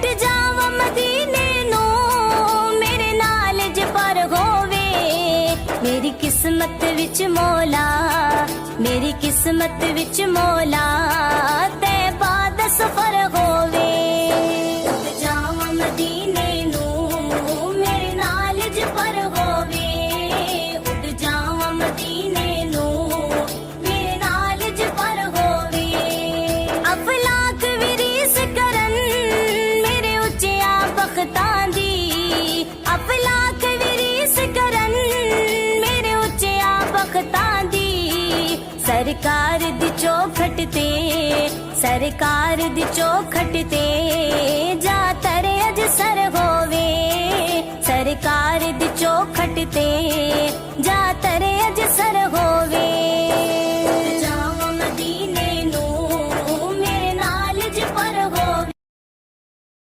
ਉੱਡ ਜਾਵਾਂ ਮਦੀਨੇ ਨੂੰ ਮੇਰੇ ਨਾਲ ਜੇ ਪਰ ਹੋਵੇ। ਮੇਰੀ ਕਿਸਮਤ ਵਿੱਚ ਮੌਲਾ, ਮੇਰੀ ਕਿਸਮਤ ਵਿੱਚ ਮੌਲਾ ਤੈਬਾ ਦਾ ਸਫ਼ਰ ਹੋਵੇ। ਉੱਡ ਜਾਵਾਂ ਮਦੀਨੇ ਨੂੰ ਮੇਰੇ ਨਾਲ ਜੇ ਪਰ ਹੋਵੇ। ਉੱਡ ਜਾਵਾਂ ਮਦੀਨੇ ਨੂੰ ਮੇਰੇ ਨਾਲ ਜੇ ਪਰ ਹੋਵੇ। ਅਫਲਾਕ ਵੀ ਰੀਸ ਕਰਨ ਮੇਰੇ ਉੱਚਿਆਂ ਬਖਤਾਂ ਦੀ। ਅਫਲਾਕ ਵੀ ਰੀਸ ਕਰਨ ਮੇਰੇ ਉੱਚਿਆਂ ਬਖਤਾਂ ਦੀ। ਸਰਕਾਰ ਦੀ ਚੌਖਟ ਤੇ, ਸਰਕਾਰ ਦੀ ਚੌਖਟ ਤੇ ਜਾ ਤਰੇ ਅਜ ਸਰ ਹੋਵੇ। ਸਰਕਾਰ ਦੀ ਚੌਖਟ ਤੇ